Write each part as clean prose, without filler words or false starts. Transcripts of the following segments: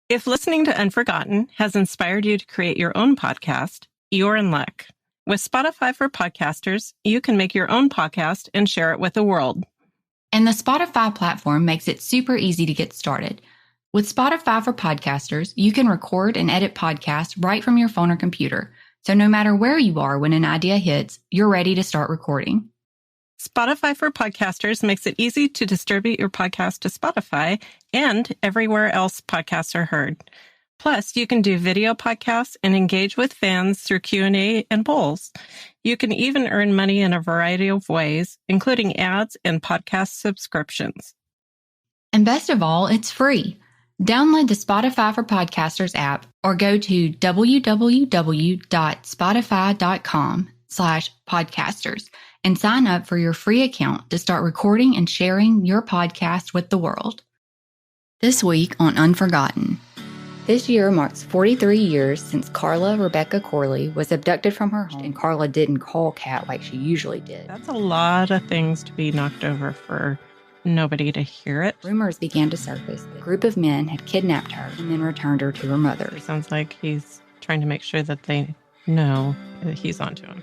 If listening to Unforgotten has inspired you to create your own podcast, you're in luck. With Spotify for Podcasters, you can make your own podcast and share it with the world. And the Spotify platform makes it super easy to get started. With Spotify for Podcasters, you can record and edit podcasts right from your phone or computer. So no matter where you are when an idea hits, you're ready to start recording. Spotify for Podcasters makes it easy to distribute your podcast to Spotify and everywhere else podcasts are heard. Plus, you can do video podcasts and engage with fans through Q&A and polls. You can even earn money in a variety of ways, including ads and podcast subscriptions. And best of all, it's free. Download the Spotify for Podcasters app or go to www.spotify.com/podcasters and sign up for your free account to start recording and sharing your podcast with the world. This week on Unforgotten. This year marks 43 years since Carla Rebecca Corley was abducted from her home, and Carla didn't call Kat like she usually did. That's a lot of things to be knocked over for nobody to hear it. Rumors began to surface that a group of men had kidnapped her and then returned her to her mother. It sounds like he's trying to make sure that they know that he's onto him.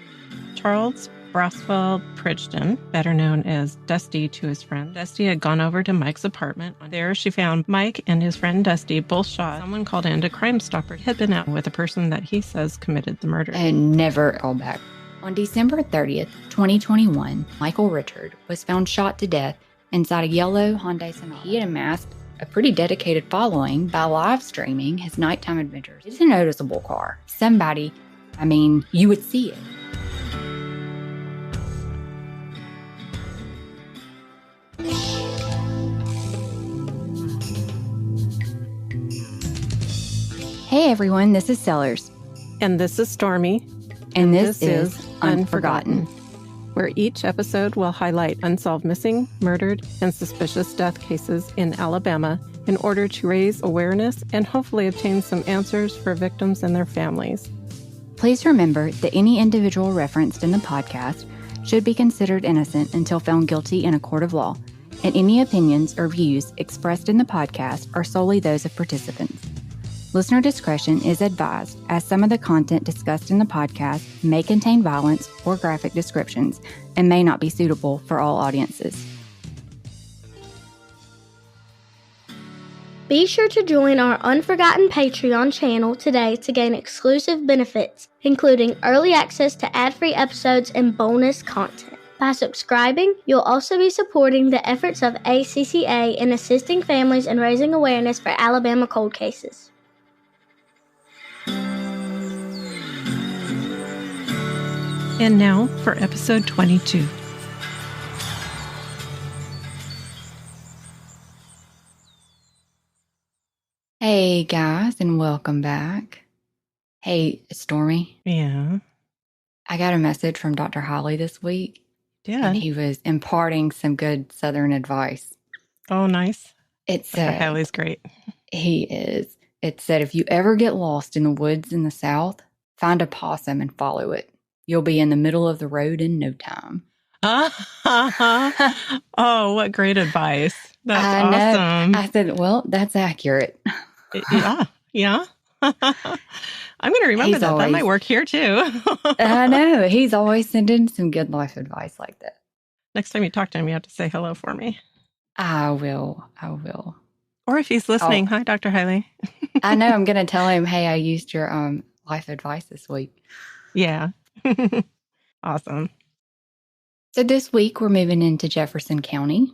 Charles Braswell Pridgen, better known as Dusty to his friend. Dusty had gone over to Mike's apartment. There she found Mike and his friend Dusty both shot. Someone called in to Crime Stopper had been out with a person that he says committed the murder. And never called back. On December 30th, 2021, Michael Richard was found shot to death inside a yellow Hyundai Sonata. He had amassed a pretty dedicated following by live streaming his nighttime adventures. It's a noticeable car. You would see it. Hey everyone, this is Sellers. And this is Stormy. And this is Unforgotten, where each episode will highlight unsolved missing, murdered, and suspicious death cases in Alabama in order to raise awareness and hopefully obtain some answers for victims and their families. Please remember that any individual referenced in the podcast should be considered innocent until found guilty in a court of law, and any opinions or views expressed in the podcast are solely those of participants. Listener discretion is advised, as some of the content discussed in the podcast may contain violence or graphic descriptions and may not be suitable for all audiences. Be sure to join our Unforgotten Patreon channel today to gain exclusive benefits, including early access to ad-free episodes and bonus content. By subscribing, you'll also be supporting the efforts of ACCA in assisting families and raising awareness for Alabama cold cases. And now for episode 22. Hey guys, and welcome back. Hey, Stormy. Yeah. I got a message from Dr. Holly this week. Yeah. And he was imparting some good Southern advice. Oh, nice. It said, Dr. Holly's great. He is. It said, if you ever get lost in the woods in the South, find a possum and follow it. You'll be in the middle of the road in no time. Oh, what great advice. That's awesome. I said, well, that's accurate. Yeah. I'm going to remember that. That might work here too. I know. He's always sending some good life advice like that. Next time you talk to him, you have to say hello for me. I will. Or if he's listening, hi, Dr. Hiley. I know. I'm going to tell him, hey, I used your life advice this week. Yeah. Awesome. So this week we're moving into Jefferson County,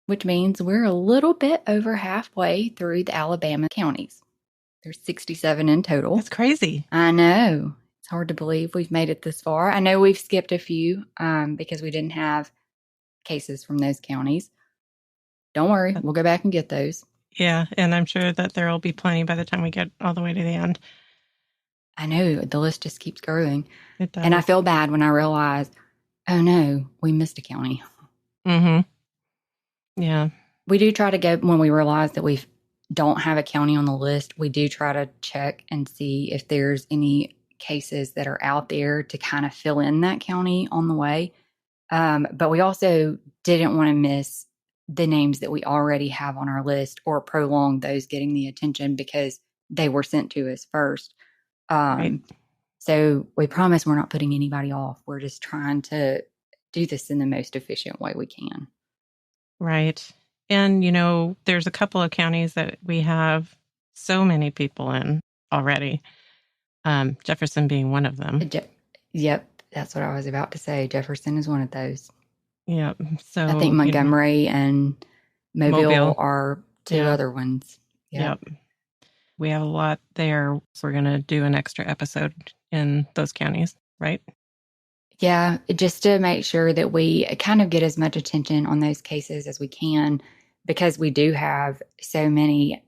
which means we're a little bit over halfway through the Alabama counties. There's 67 in total. That's crazy. I know. It's hard to believe we've made it this far. I know we've skipped a few because we didn't have cases from those counties. Don't worry. We'll go back and get those. Yeah. And I'm sure that there will be plenty by the time we get all the way to the end. I know. The list just keeps growing. It does. And I feel bad when I realize, oh no, we missed a county. Mm-hmm. Yeah. We do try to go, when we realize that we don't have a county on the list, we do try to check and see if there's any cases that are out there to kind of fill in that county on the way. But we also didn't want to miss the names that we already have on our list or prolong those getting the attention because they were sent to us first. Right. So we promise we're not putting anybody off. We're just trying to do this in the most efficient way we can. Right. And, there's a couple of counties that we have so many people in already. Jefferson being one of them. Yep. That's what I was about to say. Jefferson is one of those. Yep. So I think Montgomery and Mobile are two other ones. Yep. We have a lot there. So we're going to do an extra episode in those counties, right? Yeah, just to make sure that we kind of get as much attention on those cases as we can, because we do have so many.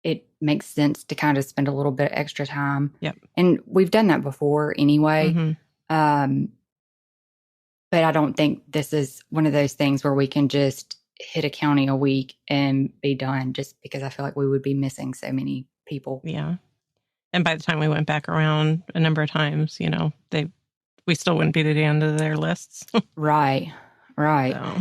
It makes sense to kind of spend a little bit extra time. Yep. And we've done that before anyway. Mm-hmm. But I don't think this is one of those things where we can just hit a county a week and be done, just because I feel like we would be missing so many people. Yeah. And by the time we went back around a number of times, we still wouldn't be to the end of their lists. Right. So.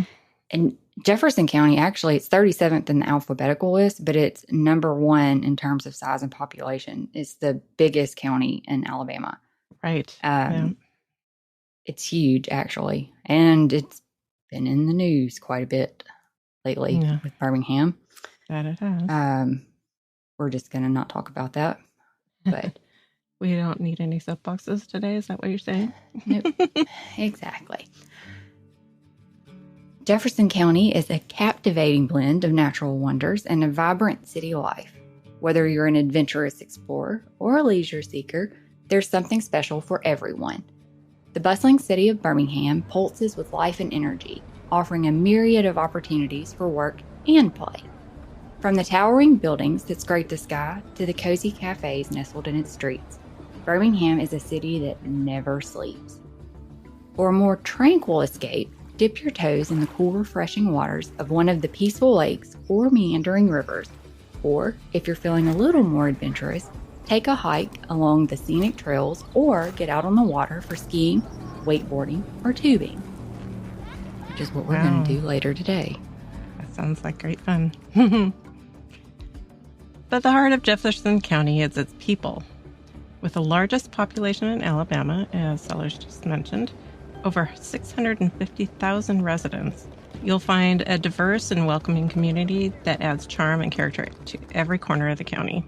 And Jefferson County, actually, it's 37th in the alphabetical list, but it's number 1 in terms of size and population. It's the biggest county in Alabama. Right. It's huge, actually. And it's been in the news quite a bit lately with Birmingham. That it has. We're just going to not talk about that. But we don't need any soapboxes today. Is that what you're saying? Nope. Exactly. Jefferson County is a captivating blend of natural wonders and a vibrant city life. Whether you're an adventurous explorer or a leisure seeker, there's something special for everyone. The bustling city of Birmingham pulses with life and energy, offering a myriad of opportunities for work and play. From the towering buildings that scrape the sky to the cozy cafes nestled in its streets, Birmingham is a city that never sleeps. For a more tranquil escape, dip your toes in the cool, refreshing waters of one of the peaceful lakes or meandering rivers. Or, if you're feeling a little more adventurous, take a hike along the scenic trails or get out on the water for skiing, wakeboarding, or tubing. Which is what we're going to do later today. That sounds like great fun. But the heart of Jefferson County is its people. With the largest population in Alabama, as Sellers just mentioned, over 650,000 residents, you'll find a diverse and welcoming community that adds charm and character to every corner of the county.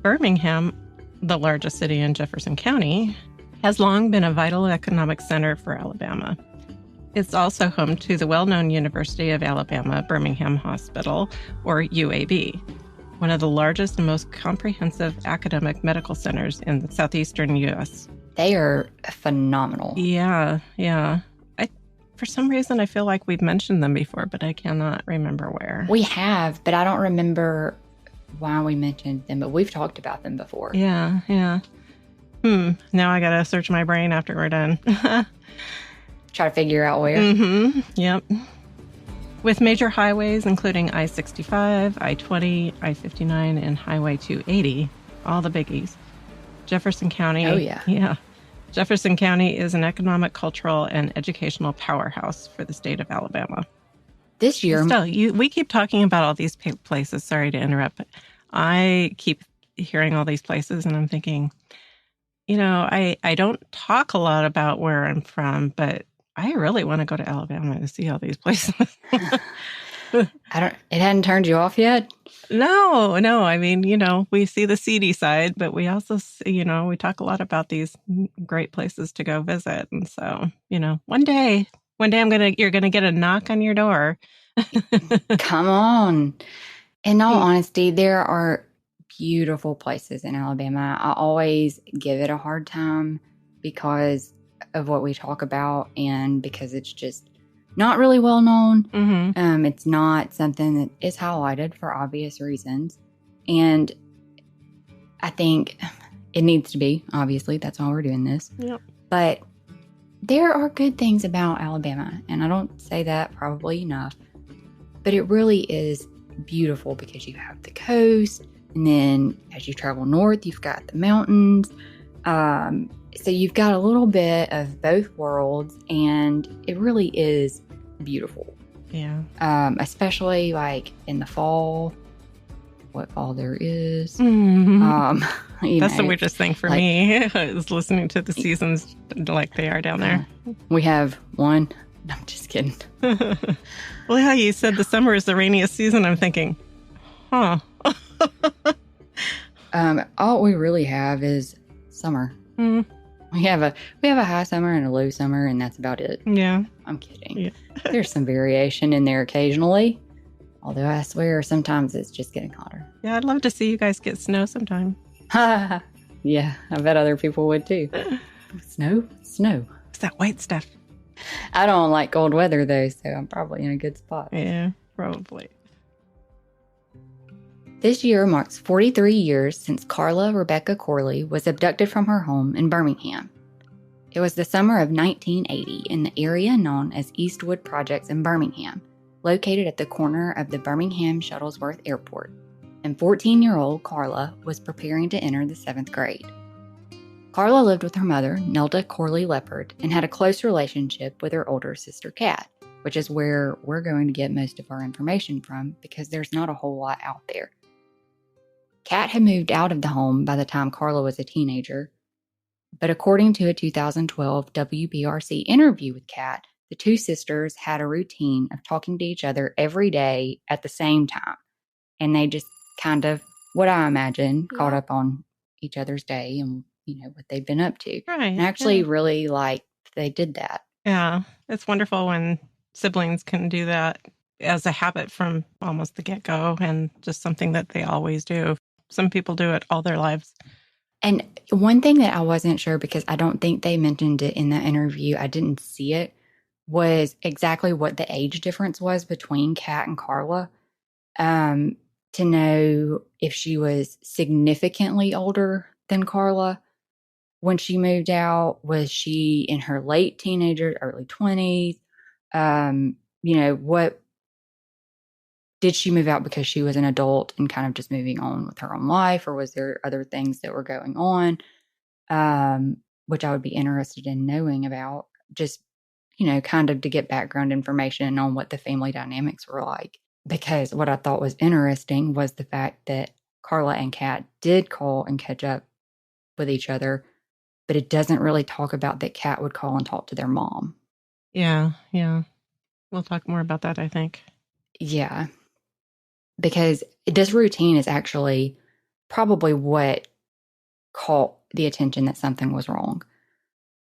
Birmingham, the largest city in Jefferson County, has long been a vital economic center for Alabama. It's also home to the well-known University of Alabama Birmingham Hospital, or UAB, one of the largest and most comprehensive academic medical centers in the southeastern U.S. They are phenomenal. Yeah. For some reason, I feel like we've mentioned them before, but I cannot remember where. We have, but I don't remember why we mentioned them, but we've talked about them before. Yeah. Now I got to search my brain after we're done. Try to figure out where. Mm-hmm. Yep. With major highways, including I-65, I-20, I-59, and Highway 280, all the biggies. Jefferson County. Oh, yeah. Yeah. Jefferson County is an economic, cultural, and educational powerhouse for the state of Alabama. This year... Still, we keep talking about all these places. Sorry to interrupt, but I keep hearing all these places, and I'm thinking, I don't talk a lot about where I'm from, but I really want to go to Alabama to see all these places. It hadn't turned you off yet? No. I mean, we see the seedy side, but we also see, we talk a lot about these great places to go visit. And so, one day you're going to get a knock on your door. Come on. In all honesty, there are beautiful places in Alabama. I always give it a hard time because of what we talk about and because it's just not really well known. Mm-hmm. It's not something that is highlighted for obvious reasons. And I think it needs to be, obviously. That's why we're doing this. Yep. But there are good things about Alabama. And I don't say that probably enough. But it really is beautiful because you have the coast. And then as you travel north, you've got the mountains. So you've got a little bit of both worlds. And it really is beautiful. Yeah. Especially like in the fall, what fall there is. That's the weirdest thing for me is listening to the seasons like they are down there. We have one. No, I'm just kidding. Well, yeah, you said the summer is the rainiest season. I'm thinking, huh. All we really have is summer. Mm. We have a high summer and a low summer, and that's about it. Yeah. I'm kidding. Yeah. There's some variation in there occasionally. Although I swear sometimes it's just getting hotter. Yeah, I'd love to see you guys get snow sometime. Yeah, I bet other people would too. Snow? It's that white stuff. I don't like cold weather though, so I'm probably in a good spot. Yeah, probably. This year marks 43 years since Carla Rebecca Corley was abducted from her home in Birmingham. It was the summer of 1980 in the area known as Eastwood Projects in Birmingham, located at the corner of the Birmingham Shuttlesworth Airport, and 14-year-old Carla was preparing to enter the 7th grade. Carla lived with her mother, Nelda Corley Leopard, and had a close relationship with her older sister, Kat, which is where we're going to get most of our information from because there's not a whole lot out there. Kat had moved out of the home by the time Carla was a teenager, but according to a 2012 WBRC interview with Kat, the two sisters had a routine of talking to each other every day at the same time, and they just kind of, what I imagine, caught up on each other's day and what they've been up to. Right. And actually really they did that. Yeah. It's wonderful when siblings can do that as a habit from almost the get-go and just something that they always do. Some people do it all their lives. And one thing that I wasn't sure, because I don't think they mentioned it in that interview, I didn't see it, was exactly what the age difference was between Kat and Carla. To know if she was significantly older than Carla when she moved out. Was she in her late teenagers, early 20s? What did she move out because she was an adult and kind of just moving on with her own life, or was there other things that were going on, which I would be interested in knowing about, just, kind of to get background information on what the family dynamics were like. Because what I thought was interesting was the fact that Carla and Kat did call and catch up with each other, but it doesn't really talk about that Kat would call and talk to their mom. Yeah. We'll talk more about that, I think. Yeah. Because this routine is actually probably what caught the attention that something was wrong.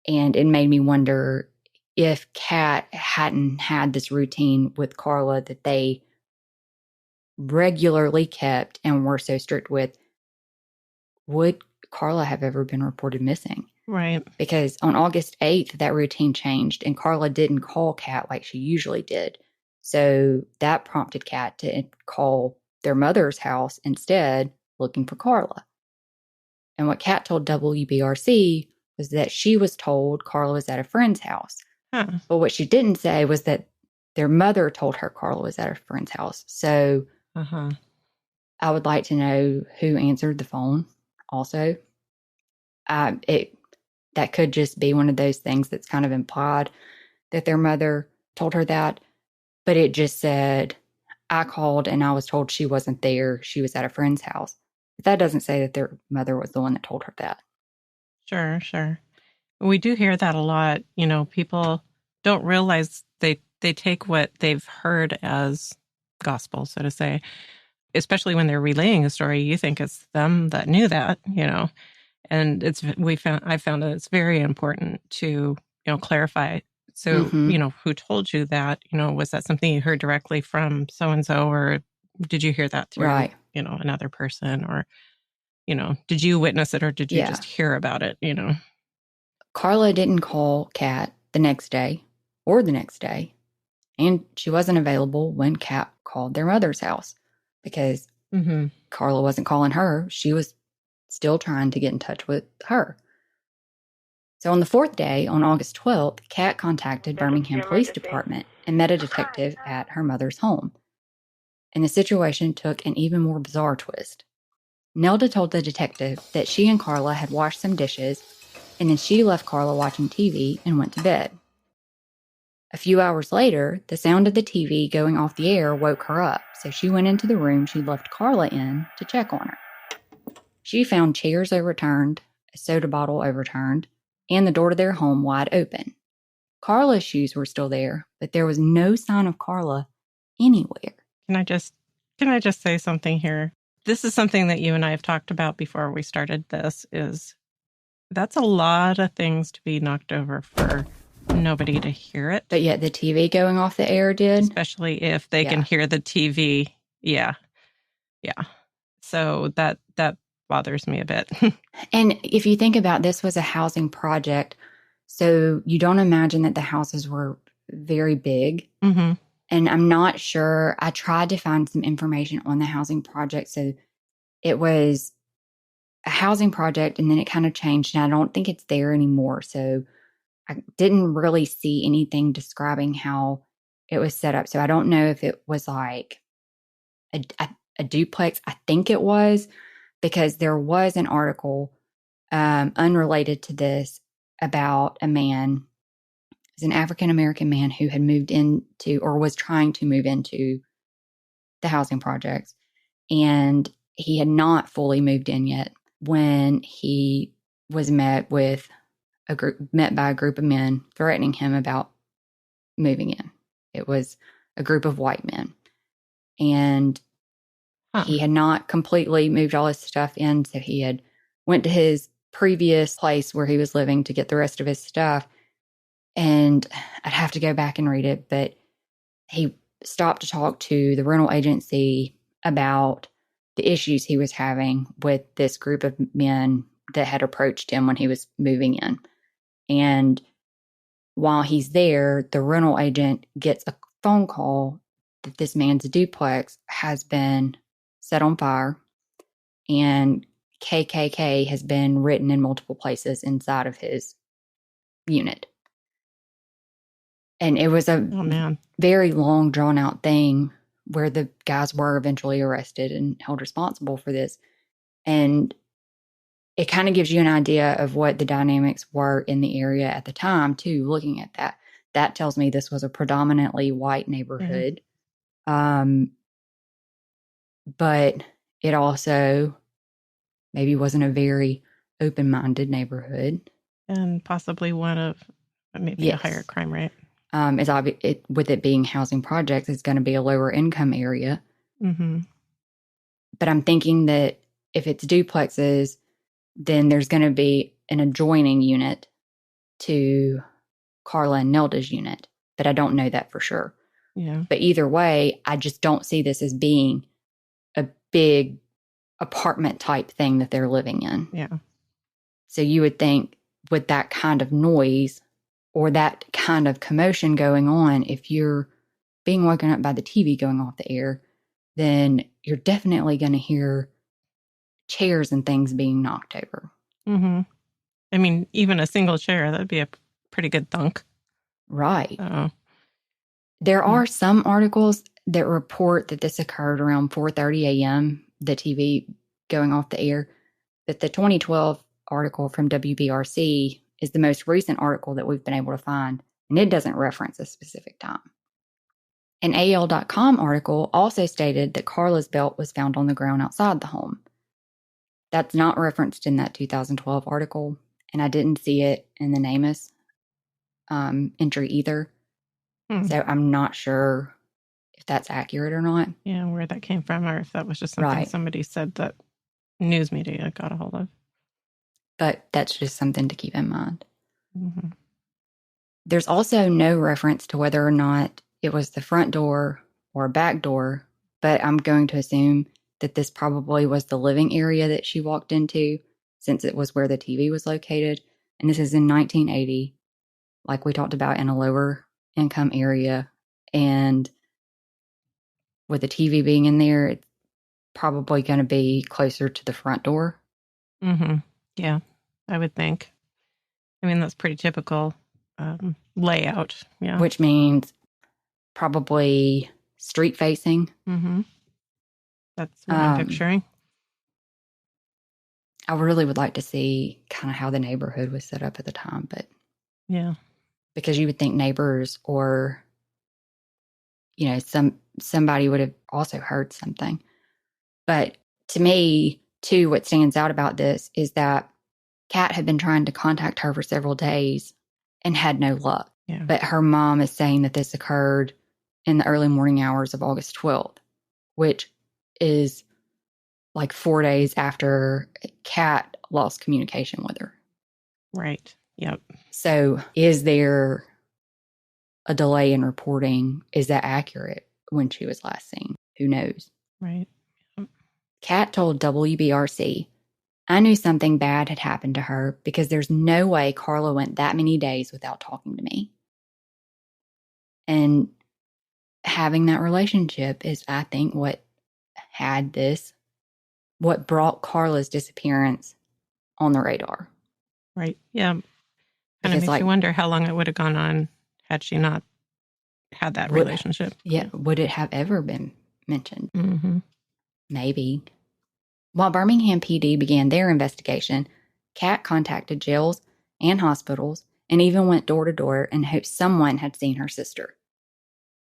And it made me wonder if Kat hadn't had this routine with Carla that they regularly kept and were so strict with, would Carla have ever been reported missing? Right. Because on August 8th, that routine changed and Carla didn't call Kat like she usually did. So that prompted Kat to call their mother's house instead, looking for Carla. And what Kat told WBRC was that she was told Carla was at a friend's house. Huh. But what she didn't say was that their mother told her Carla was at a friend's house. So I would like to know who answered the phone also. That could just be one of those things that's kind of implied that their mother told her that. But it just said, I called and I was told she wasn't there. She was at a friend's house. But that doesn't say that their mother was the one that told her that. Sure. We do hear that a lot. People don't realize they take what they've heard as gospel, so to say, especially when they're relaying a story. You think it's them that knew that, and I found that it's very important to, clarify. So, who told you that, was that something you heard directly from so-and-so, or did you hear that through, another person, or, did you witness it, or did you just hear about it, Carla didn't call Kat the next day or the next day. And she wasn't available when Kat called their mother's house because Carla wasn't calling her. She was still trying to get in touch with her. So on the 4th day, on August 12th, Kat contacted Birmingham Police Department and met a detective at her mother's home. And the situation took an even more bizarre twist. Nelda told the detective that she and Carla had washed some dishes, and then she left Carla watching TV and went to bed. A few hours later, the sound of the TV going off the air woke her up, so she went into the room she left Carla in to check on her. She found chairs overturned, a soda bottle overturned, and the door to their home wide open. Carla's shoes were still there, but there was no sign of Carla anywhere. Can I just say something here? This is something that you and I have talked about before we started this, is that's a lot of things to be knocked over for nobody to hear it. But yet the TV going off the air did. Especially if they can hear the TV. Yeah. Yeah. So that bothers me a bit. And if you think about this was a housing project, so you don't imagine that the houses were very big. Mm-hmm. And I'm not sure. I tried to find some information on the housing project. So it was a housing project and then it kind of changed. And I don't think it's there anymore. So I didn't really see anything describing how it was set up. So I don't know if it was like a duplex. I think it was, because there was an article unrelated to this about a man. It was an African-American man who had moved into or was trying to move into the housing projects. And he had not fully moved in yet when he was met by a group of men threatening him about moving in. It was a group of white men. And he had not completely moved all his stuff in. So he had went to his previous place where he was living to get the rest of his stuff. And I'd have to go back and read it, but he stopped to talk to the rental agency about the issues he was having with this group of men that had approached him when he was moving in. And while he's there, the rental agent gets a phone call that this man's duplex has been set on fire and KKK has been written in multiple places inside of his unit. And it was a very long, drawn-out thing where the guys were eventually arrested and held responsible for this. And it kind of gives you an idea of what the dynamics were in the area at the time, too, looking at that. That tells me this was a predominantly white neighborhood. Mm-hmm. But it also maybe wasn't a very open-minded neighborhood. And possibly one of maybe a higher crime rate. It's obvious with it being housing projects, it's going to be a lower income area. Mm-hmm. But I'm thinking that if it's duplexes, then there's going to be an adjoining unit to Carla and Nelda's unit. But I don't know that for sure. Yeah. But either way, I just don't see this as being a big apartment type thing that they're living in. Yeah. So you would think with that kind of noise or that kind of commotion going on, if you're being woken up by the TV going off the air, then you're definitely going to hear chairs and things being knocked over. Mm-hmm. I mean, even a single chair, that'd be a pretty good thunk. Right. Oh. There are some articles that report that this occurred around 4:30 a.m., the TV going off the air. But the 2012 article from WBRC is the most recent article that we've been able to find, and it doesn't reference a specific time. An AL.com article also stated that Carla's belt was found on the ground outside the home. That's not referenced in that 2012 article, and I didn't see it in the NamUs entry either. So I'm not sure if that's accurate or not. Yeah, where that came from, or if that was just something somebody said that news media got a hold of. But that's just something to keep in mind. Mm-hmm. There's also no reference to whether or not it was the front door or back door, but I'm going to assume that this probably was the living area that she walked into, since it was where the TV was located. And this is in 1980, like we talked about, in a lower income area. And with the TV being in there, it's probably going to be closer to the front door. Mm-hmm. Yeah, I would think. I mean, that's pretty typical layout. Yeah. Which means probably street facing. Mm-hmm. That's what I'm picturing. I really would like to see kind of how the neighborhood was set up at the time, but yeah. because you would think neighbors or, somebody would have also heard something. But to me, too, what stands out about this is that Kat had been trying to contact her for several days and had no luck. Yeah. But her mom is saying that this occurred in the early morning hours of August 12th, which is like 4 days after Kat lost communication with her. Right. Yep. So is there a delay in reporting? Is that accurate when she was last seen? Who knows? Right. Kat told WBRC, "I knew something bad had happened to her because there's no way Carla went that many days without talking to me." And having that relationship is, I think, what brought Carla's disappearance on the radar. Right. Yeah. Kind of Because, makes you wonder how long it would have gone on had she not had that relationship. Yeah. Would it have ever been mentioned? Mm-hmm. Maybe. While Birmingham PD began their investigation, Kat contacted jails and hospitals and even went door to door in hopes someone had seen her sister.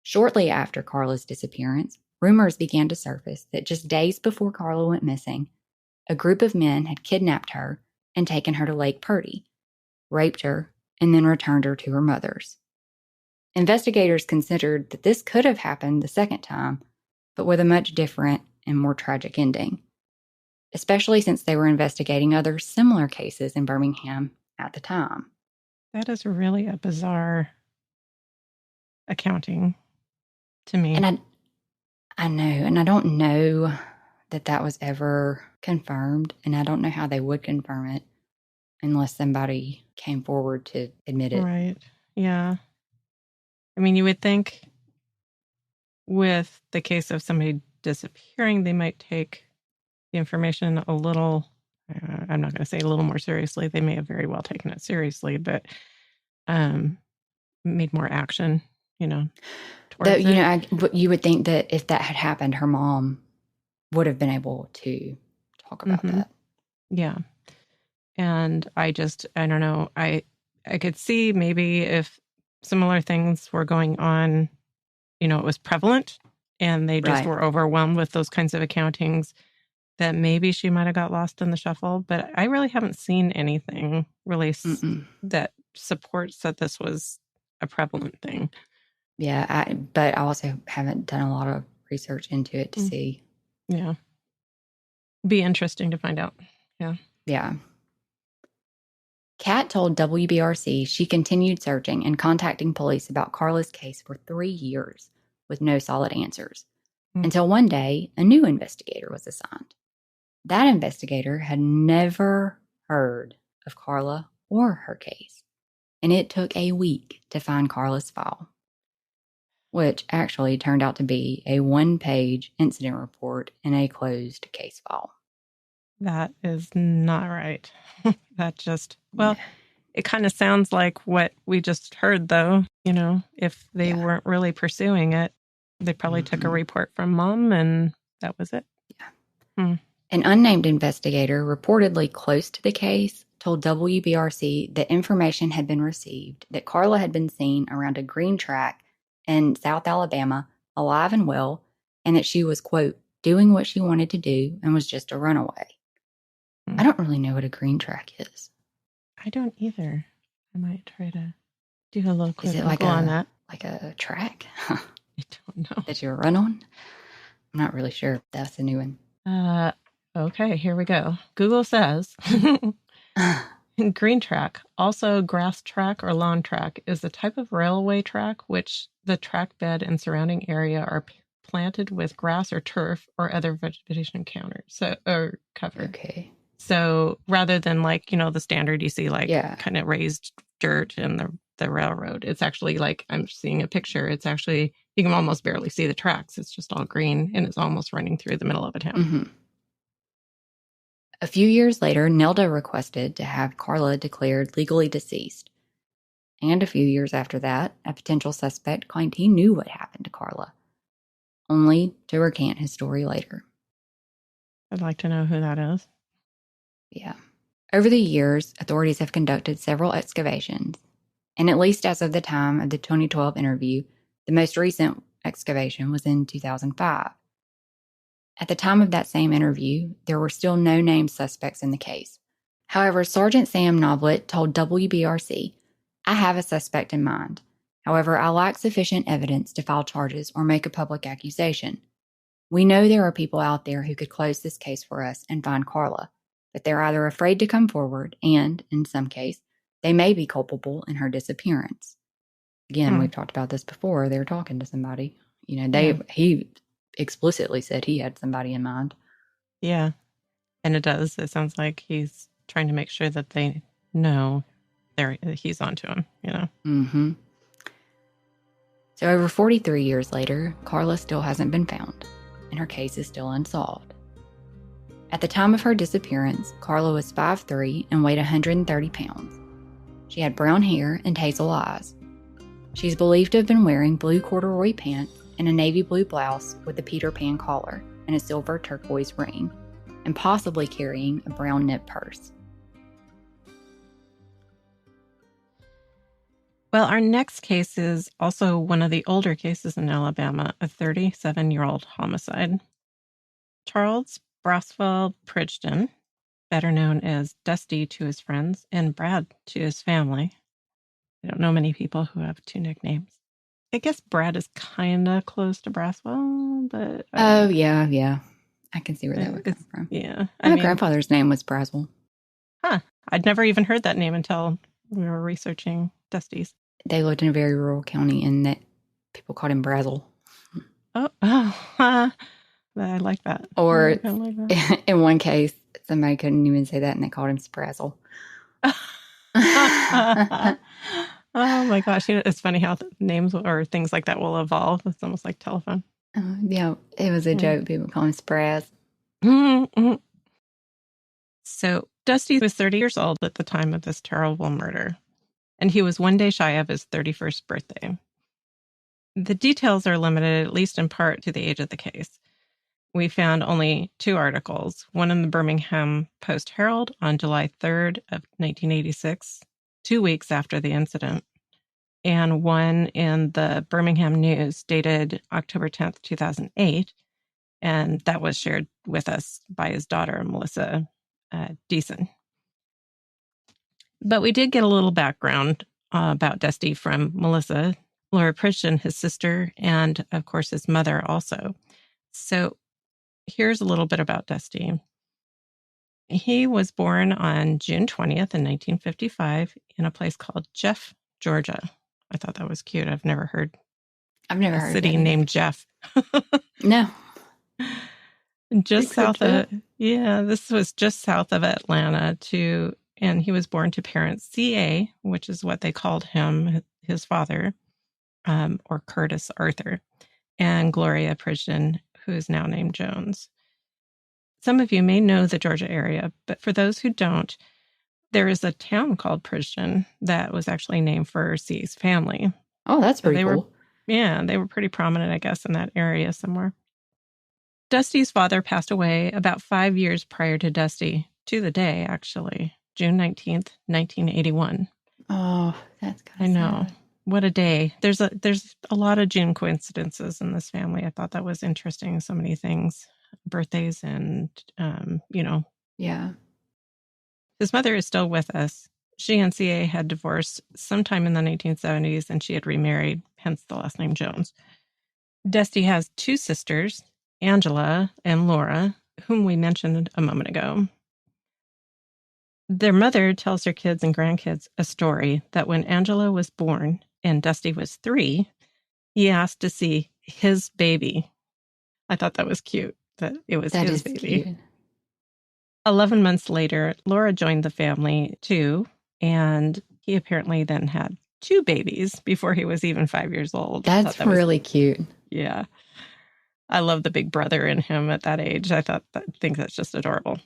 Shortly after Carla's disappearance, rumors began to surface that just days before Carla went missing, a group of men had kidnapped her and taken her to Lake Purdy, raped her, and then returned her to her mother's. Investigators considered that this could have happened the second time, but with a much different and more tragic ending, especially since they were investigating other similar cases in Birmingham at the time. That is really a bizarre accounting to me. And I know, and I don't know that was ever confirmed, and I don't know how they would confirm it unless somebody came forward to admit it. Right. Yeah. I mean, you would think with the case of somebody disappearing, they might take the information a little, I'm not going to say a little more seriously. They may have very well taken it seriously, but made more action, towards it. You would think that if that had happened, her mom would have been able to talk about that. Yeah. And I don't know. I could see maybe if similar things were going on, it was prevalent and they just were overwhelmed with those kinds of accountings, that maybe she might have got lost in the shuffle. But I really haven't seen anything really that supports that this was a prevalent thing. Yeah, but I also haven't done a lot of research into it to see. Yeah. Be interesting to find out. Yeah. Yeah. Kat told WBRC she continued searching and contacting police about Carla's case for 3 years with no solid answers, until one day a new investigator was assigned. That investigator had never heard of Carla or her case, and it took a week to find Carla's file, which actually turned out to be a 1-page incident report in a closed case file. That is not right. It kind of sounds like what we just heard, though. If they weren't really pursuing it, they probably took a report from mom and that was it. Yeah. An unnamed investigator reportedly close to the case told WBRC that information had been received that Carla had been seen around a green track in South Alabama, alive and well, and that she was, quote, doing what she wanted to do and was just a runaway. I don't really know what a green track is. I don't either. I might try to do a little quick Google on that. Like a track? I don't know. That you run on? I'm not really sure. That's a new one. Okay, here we go. Google says green track, also grass track or lawn track, is the type of railway track which the track bed and surrounding area are planted with grass or turf or other vegetation cover. Okay. So rather than the standard you see kind of raised dirt in the railroad, it's actually I'm seeing a picture. It's actually, you can almost barely see the tracks. It's just all green and it's almost running through the middle of a town. Mm-hmm. A few years later, Nelda requested to have Carla declared legally deceased. And a few years after that, a potential suspect claimed he knew what happened to Carla, only to recant his story later. I'd like to know who that is. Yeah. Over the years, authorities have conducted several excavations And at least as of the time of the 2012 interview, the most recent excavation was in 2005. At the time of that same interview, there were still no named suspects in the case. However, Sergeant Sam Noblett told WBRC, "I have a suspect in mind. However, I lack sufficient evidence to file charges or make a public accusation. We know there are people out there who could close this case for us and find Carla, but they're either afraid to come forward and, in some case, they may be culpable in her disappearance." Again, we've talked about this before. They were talking to somebody. He explicitly said he had somebody in mind. Yeah. And it does. It sounds like he's trying to make sure that they know he's onto him, Mm-hmm. So over 43 years later, Carla still hasn't been found, and her case is still unsolved. At the time of her disappearance, Carla was 5'3" and weighed 130 pounds. She had brown hair and hazel eyes. She's believed to have been wearing blue corduroy pants and a navy blue blouse with a Peter Pan collar and a silver turquoise ring, and possibly carrying a brown knit purse. Well, our next case is also one of the older cases in Alabama, a 37-year-old homicide. Charles Braswell Pridgen, better known as Dusty to his friends and Brad to his family. I don't know many people who have two nicknames. I guess Brad is kind of close to Braswell, but... Yeah. I can see where that would come from. Yeah. My grandfather's name was Braswell. Huh. I'd never even heard that name until we were researching Dusty's. They lived in a very rural county, and that people called him Brazel. I like that. Or I like that. In one case, somebody couldn't even say that, and they called him Sprazzle. Oh my gosh. It's funny how names or things like that will evolve. It's almost like telephone. Yeah, it was a joke. People call him Spraz. Mm-hmm. So Dusty was 30 years old at the time of this terrible murder, and he was one day shy of his 31st birthday. The details are limited, at least in part, to the age of the case. We found only 2 articles, one in the Birmingham Post-Herald on July 3rd of 1986, 2 weeks after the incident, and one in the Birmingham News dated October 10th, 2008, and that was shared with us by his daughter, Melissa Deason. But we did get a little background about Dusty from Melissa, Laura Pridgen, his sister, and of course his mother also. So here's a little bit about Dusty. He was born on June 20th in 1955 in a place called Jeff, Georgia. I thought that was cute. I've never heard a city named Jeff. No. Just south of, this was just south of Atlanta and he was born to parents C.A., which is what they called him, his father, or Curtis Arthur, and Gloria Pridgen, who is now named Jones. Some of you may know the Georgia area, but for those who don't, there is a town called Pridgen that was actually named for C.A.'s family. Oh, that's pretty cool. They were pretty prominent, I guess, in that area somewhere. Dusty's father passed away about 5 years prior to Dusty, to the day, actually, June 19th, 1981. Oh, that's kind of I know. sad. What a day. There's a lot of June coincidences in this family. I thought that was interesting. So many things, birthdays and, Yeah. His mother is still with us. She and C.A. had divorced sometime in the 1970s, and she had remarried, hence the last name Jones. Dusty has 2 sisters, Angela and Laura, whom we mentioned a moment ago. Their mother tells her kids and grandkids a story that when Angela was born and Dusty was 3, he asked to see his baby. I thought that was cute, that it was his baby. Cute. 11 months later, Laura joined the family too, and he apparently then had 2 babies before he was even 5 years old. That's really cute. Yeah. I love the big brother in him at that age. I think that's just adorable.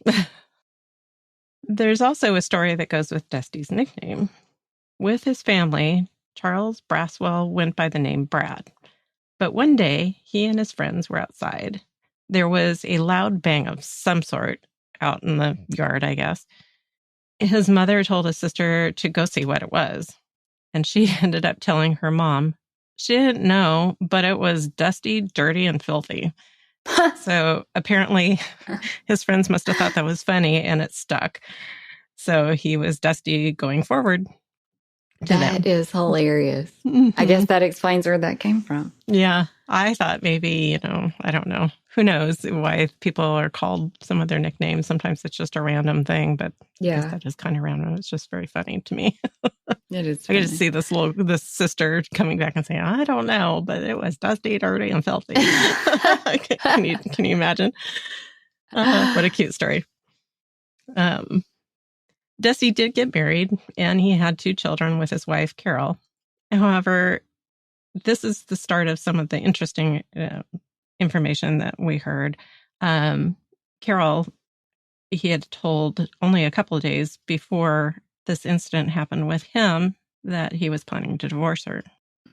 There's also a story that goes with Dusty's nickname. With his family, Charles Braswell went by the name Brad. But one day, he and his friends were outside. There was a loud bang of some sort out in the yard, I guess. His mother told his sister to go see what it was. And she ended up telling her mom. She didn't know, but it was dusty, dirty, and filthy. So apparently his friends must have thought that was funny, and it stuck. So he was dusty going forward. That is hilarious. I guess that explains where that came from. Yeah. I thought maybe, I don't know. Who knows why people are called some of their nicknames. Sometimes it's just a random thing, but I guess that is kind of random. It's just very funny to me. It is funny. I could just see this sister coming back and saying, I don't know, but it was dusty, dirty, and filthy. Can you imagine? What a cute story. Dusty did get married, and he had 2 children with his wife, Carol. However, this is the start of some of the interesting information that we heard. Carol, he had told only a couple of days before this incident happened with him that he was planning to divorce her.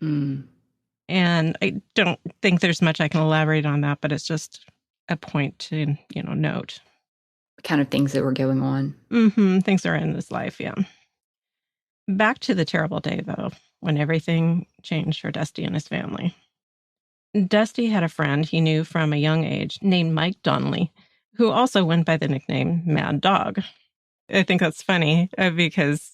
And I don't think there's much I can elaborate on that, but it's just a point to, note. Kind of things that were going on. Things that are in his life, yeah. Back to the terrible day, though, when everything changed for Dusty and his family. Dusty had a friend he knew from a young age named Mike Donnelly, who also went by the nickname Mad Dog. I think that's funny because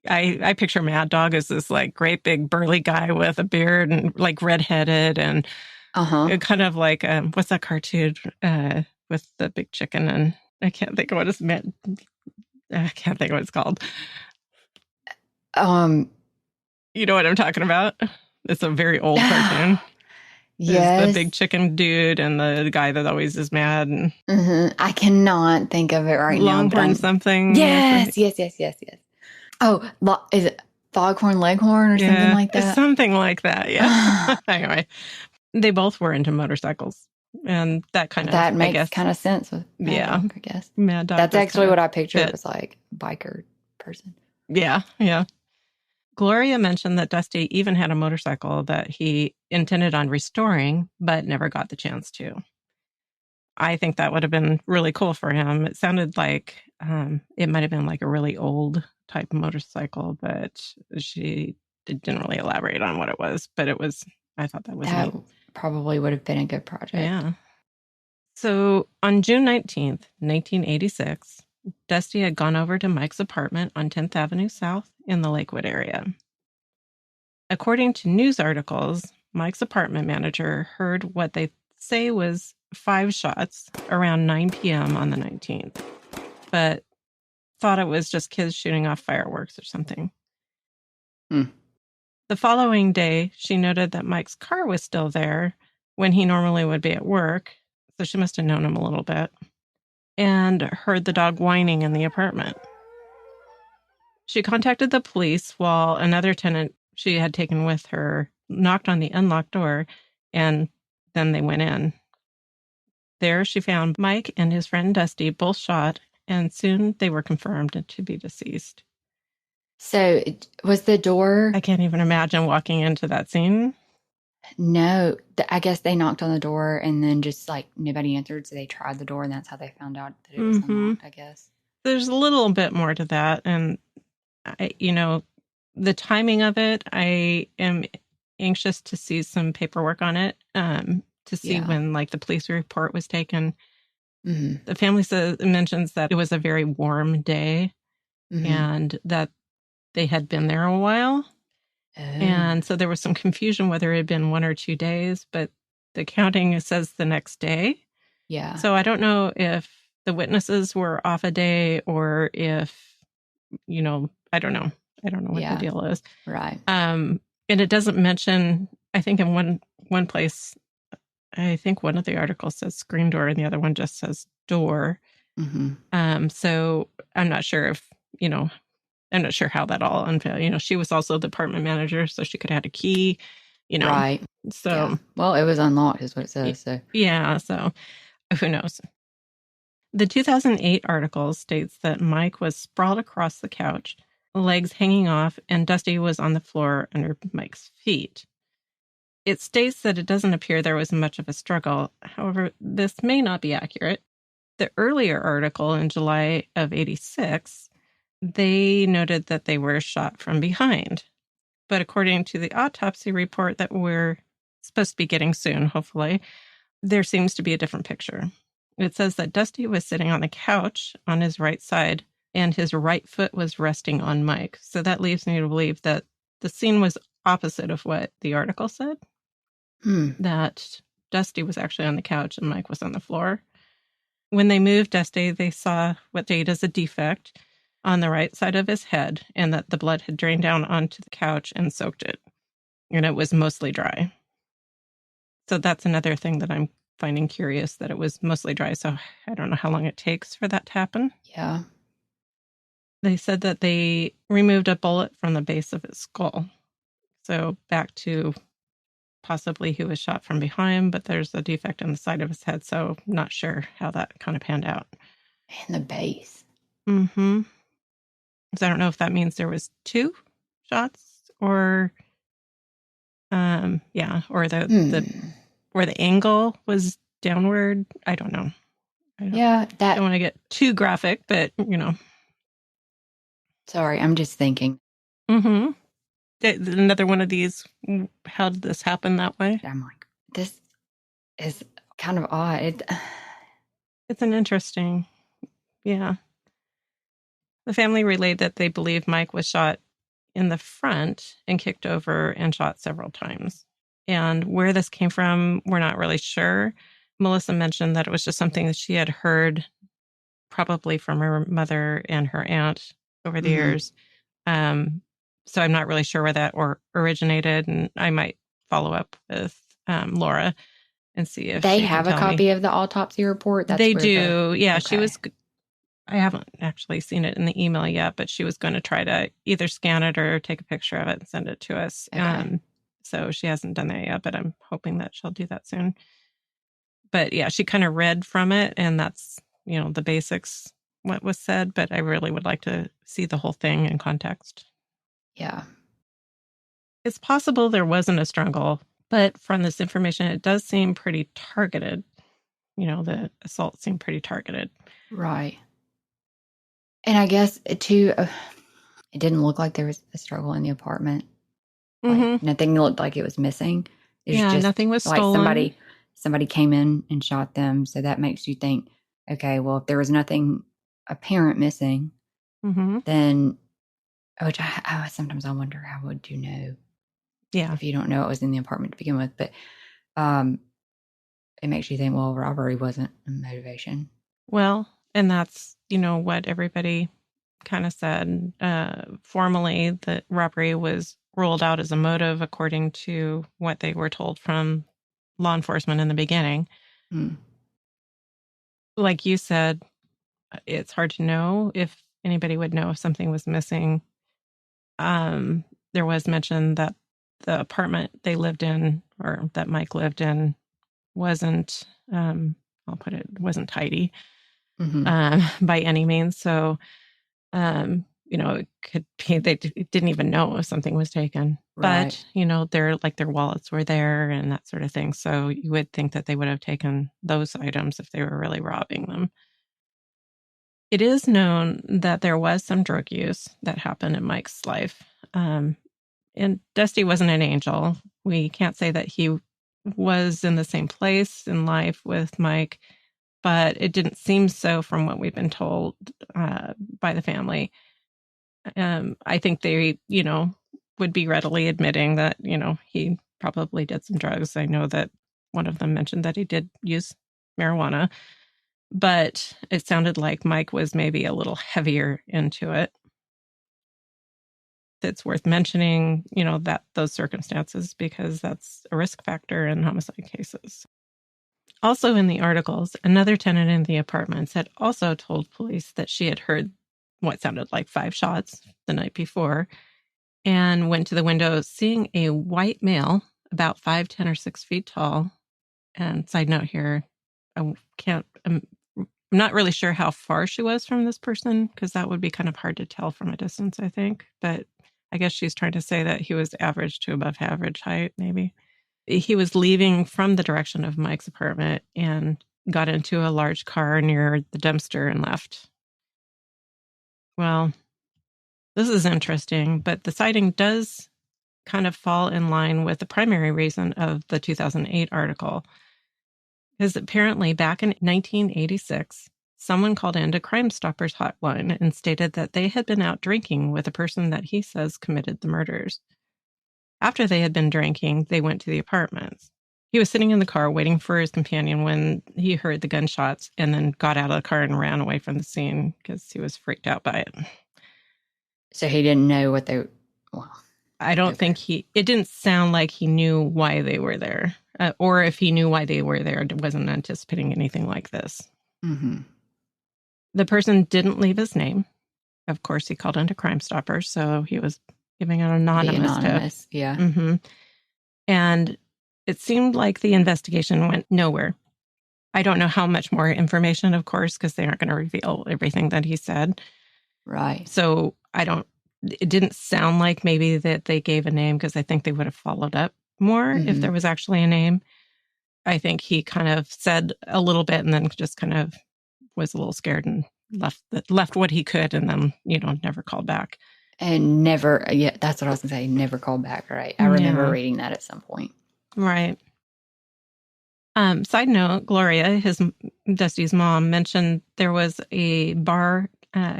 I picture Mad Dog as this like great big burly guy with a beard and like redheaded and kind of like what's that cartoon with the big chicken, and I can't think of what it's called. You know what I'm talking about? It's a very old cartoon. Yes. The big chicken dude and the guy that always is mad. And I cannot think of it right now. Longhorn something. Yes. Oh, is it Foghorn Leghorn or something like that? Something like that, yeah. Anyway, they both were into motorcycles. And that makes kind of sense with Mad Dog, I guess. Mad Dog. That's actually what I pictured. It was like a biker person. Yeah. Gloria mentioned that Dusty even had a motorcycle that he intended on restoring, but never got the chance to. I think that would have been really cool for him. It sounded like it might have been like a really old type of motorcycle, but she didn't really elaborate on what it was. But I thought that was neat. Probably would have been a good project. Yeah. So on June 19th, 1986, Dusty had gone over to Mike's apartment on 10th Avenue South in the Lakewood area. According to news articles, Mike's apartment manager heard what they say was 5 shots around 9 p.m. on the 19th, but thought it was just kids shooting off fireworks or something. The following day, she noted that Mike's car was still there when he normally would be at work, so she must have known him a little bit, and heard the dog whining in the apartment. She contacted the police while another tenant she had taken with her knocked on the unlocked door, and then they went in. There she found Mike and his friend Dusty both shot, and soon they were confirmed to be deceased. So was the door... I can't even imagine walking into that scene. No, I guess they knocked on the door and then just like nobody answered. So they tried the door and that's how they found out that it was unlocked, I guess. There's a little bit more to that. And, the timing of it, I am anxious to see some paperwork on it, to see when like the police report was taken. The family mentions that it was a very warm day and that they had been there a while. And so there was some confusion whether it had been 1 or 2 days, but the counting says the next day. Yeah. So I don't know if the witnesses were off a day or if, I don't know. I don't know what the deal is. Right. And it doesn't mention, I think in one place, I think one of the articles says screen door and the other one just says door. So I'm not sure if, I'm not sure how that all unfolded. She was also the apartment manager, so she could have had a key, Right. So, yeah. Well, it was unlocked is what it says. So yeah. So who knows? The 2008 article states that Mike was sprawled across the couch, legs hanging off, and Dusty was on the floor under Mike's feet. It states that it doesn't appear there was much of a struggle. However, this may not be accurate. The earlier article in July of 86, they noted that they were shot from behind. But according to the autopsy report that we're supposed to be getting soon, hopefully, there seems to be a different picture. It says that Dusty was sitting on the couch on his right side, and his right foot was resting on Mike. So that leaves me to believe that the scene was opposite of what the article said, that Dusty was actually on the couch and Mike was on the floor. When they moved Dusty, they saw what they did as a defect on the right side of his head, and that the blood had drained down onto the couch and soaked it, and it was mostly dry. So that's another thing that I'm finding curious, that it was mostly dry. So I don't know how long it takes for that to happen. Yeah. They said that they removed a bullet from the base of his skull. So back to possibly he was shot from behind, but there's a defect on the side of his head. So not sure how that kind of panned out. And the base. Mm-hmm. So I don't know if that means there was 2 shots or, or where the angle was downward. I don't know. I don't want to get too graphic, but Sorry, I'm just thinking. Mm-hmm. Another one of these. How did this happen that way? I'm like, this is kind of odd. It's an interesting, yeah. The family relayed that they believe Mike was shot in the front and kicked over and shot several times. And where this came from, we're not really sure. Melissa mentioned that it was just something that she had heard probably from her mother and her aunt over the years. So I'm not really sure where that originated, and I might follow up with Laura and see if they she have a copy of the autopsy report. They do. Yeah, okay. She was. I haven't actually seen it in the email yet, but she was going to try to either scan it or take a picture of it and send it to us. Okay. So she hasn't done that yet, but I'm hoping that she'll do that soon. But yeah, she kind of read from it, and that's, the basics, what was said, but I really would like to see the whole thing in context. Yeah. It's possible there wasn't a struggle, but from this information, it does seem pretty targeted. The assault seemed pretty targeted. Right. And I guess, too, it didn't look like there was a struggle in the apartment. Like, nothing looked like it was missing. It's just nothing was like stolen. Somebody came in and shot them. So that makes you think, okay, well, if there was nothing apparent missing, then, which sometimes I wonder, how would you know? Yeah. If you don't know it was in the apartment to begin with. But it makes you think, well, robbery wasn't a motivation. Well, and that's, what everybody kind of said. Formally, that robbery was ruled out as a motive according to what they were told from law enforcement in the beginning. Like you said, it's hard to know if anybody would know if something was missing. There was mention that the apartment they lived in, or that Mike lived in, wasn't, wasn't tidy by any means. So, it could be they didn't even know if something was taken. Right. But, their wallets were there and that sort of thing. So you would think that they would have taken those items if they were really robbing them. It is known that there was some drug use that happened in Mike's life. And Dusty wasn't an angel. We can't say that he was in the same place in life with Mike, but it didn't seem so from what we've been told by the family. I think they, would be readily admitting that, he probably did some drugs. I know that one of them mentioned that he did use marijuana, but it sounded like Mike was maybe a little heavier into it. It's worth mentioning, that those circumstances, because that's a risk factor in homicide cases. Also in the articles, another tenant in the apartments had also told police that she had heard what sounded like 5 shots the night before and went to the window seeing a white male about 5'10" or 6 feet tall. And side note here, I'm not really sure how far she was from this person, because that would be kind of hard to tell from a distance, I think. But I guess she's trying to say that he was average to above average height, maybe. He was leaving from the direction of Mike's apartment and got into a large car near the dumpster and left. Well, this is interesting, but the sighting does kind of fall in line with the primary reason of the 2008 article. Because apparently back in 1986, someone called into Crime Stoppers hotline and stated that they had been out drinking with a person that he says committed the murders. After they had been drinking, they went to the apartments. He was sitting in the car waiting for his companion when he heard the gunshots and then got out of the car and ran away from the scene because he was freaked out by it. So he didn't know what they... Well, I don't think it didn't sound like he knew why they were there. Or if he knew why they were there, wasn't anticipating anything like this. Mm-hmm. The person didn't leave his name. Of course, he called into Crime Stoppers, so he was giving an anonymous tip. Yeah. Mm-hmm. And it seemed like the investigation went nowhere. I don't know how much more information, of course, because they aren't going to reveal everything that he said. Right. So it didn't sound like maybe that they gave a name, because I think they would have followed up more if there was actually a name. I think he kind of said a little bit and then just kind of was a little scared and left what he could, and then, never called back. And never, yeah, that's what I was going to say, never called back, right? I remember reading that at some point. Right. Side note, Gloria, Dusty's mom, mentioned there was a bar,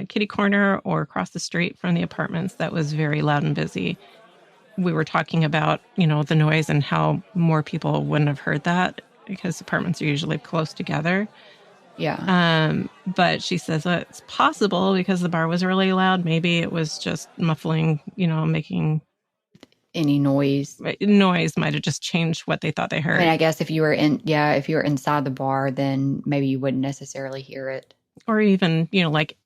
kitty corner or across the street from the apartments that was very loud and busy. We were talking about, the noise and how more people wouldn't have heard that because apartments are usually close together. Yeah. But she says that it's possible because the bar was really loud. Maybe it was just muffling, making any noise. Noise might have just changed what they thought they heard. I mean, I guess if you were inside the bar, then maybe you wouldn't necessarily hear it. Or even, like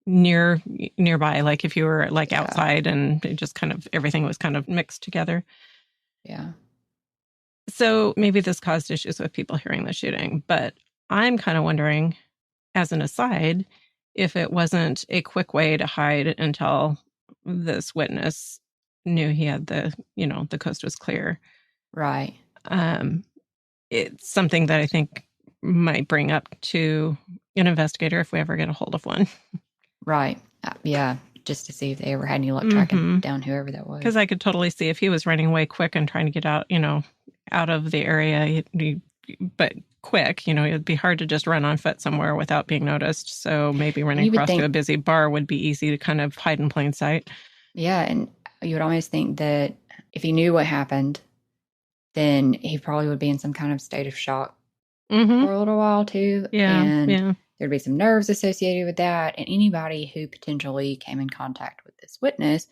nearby, like if you were like outside and it just kind of, everything was kind of mixed together. Yeah. So maybe this caused issues with people hearing the shooting, but I'm kind of wondering, as an aside, if it wasn't a quick way to hide until this witness knew he had the coast was clear. Right. It's something that I think might bring up to an investigator if we ever get a hold of one. Right. Yeah. Just to see if they ever had any luck tracking down whoever that was. Because I could totally see if he was running away quick and trying to get out, out of the area, but quick, it'd be hard to just run on foot somewhere without being noticed. So maybe running across to a busy bar would be easy to kind of hide in plain sight. Yeah. And you would almost think that if he knew what happened, then he probably would be in some kind of state of shock for a little while too. Yeah. And there'd be some nerves associated with that. And anybody who potentially came in contact with this witness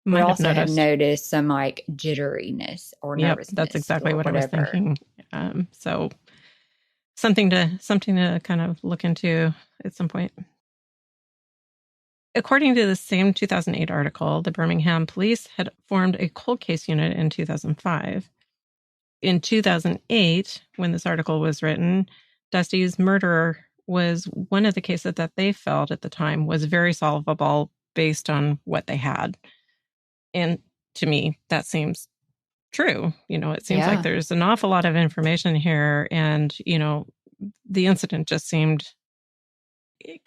would also have noticed some like jitteriness or nervousness. That's exactly what I was thinking. So something to kind of look into at some point. According to the same 2008 article, the Birmingham police had formed a cold case unit in 2005. In 2008, when this article was written, Dusty's murderer was one of the cases that they felt at the time was very solvable based on what they had. And to me, that seems true. It seems like there's an awful lot of information here. And, the incident just seemed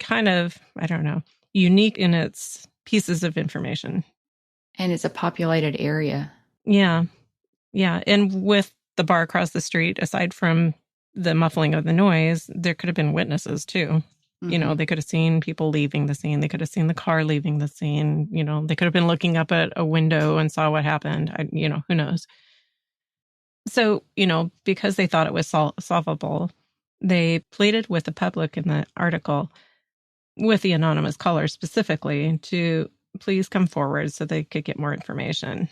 kind of, I don't know, unique in its pieces of information. And it's a populated area. Yeah. Yeah. And with the bar across the street, aside from the muffling of the noise, there could have been witnesses too. They could have seen people leaving the scene. They could have seen the car leaving the scene. They could have been looking up at a window and saw what happened. Who knows? So, because they thought it was solvable, they pleaded with the public in the article, with the anonymous caller specifically, to please come forward so they could get more information.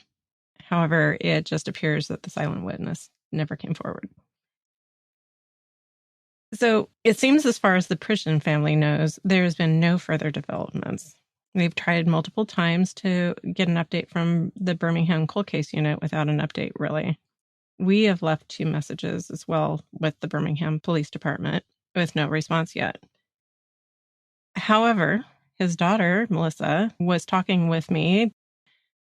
However, it just appears that the silent witness never came forward. So it seems, as far as the Pridgen family knows, there has been no further developments. They've tried multiple times to get an update from the Birmingham cold case unit without an update, really. We have left 2 messages as well with the Birmingham Police Department with no response yet. However, his daughter, Melissa, was talking with me,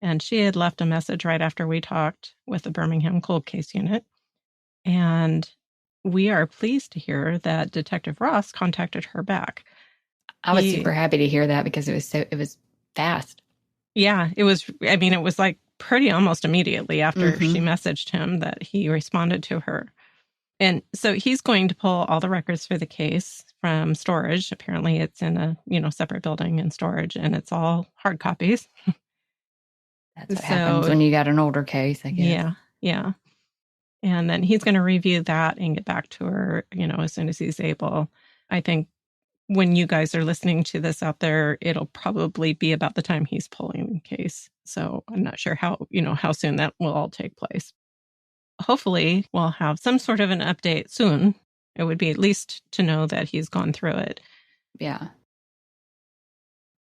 and she had left a message right after we talked with the Birmingham cold case unit. And we are pleased to hear that Detective Ross contacted her back. I was super happy to hear that because it was fast. Yeah, it was. I mean, it was like pretty almost immediately after she messaged him that he responded to her. And so he's going to pull all the records for the case from storage. Apparently it's in a, separate building in storage, and it's all hard copies. That's what happens when you got an older case, I guess. Yeah. And then he's going to review that and get back to her, as soon as he's able. I think when you guys are listening to this out there, it'll probably be about the time he's pulling the case. So I'm not sure how soon that will all take place. Hopefully we'll have some sort of an update soon. It would be at least to know that he's gone through it. Yeah.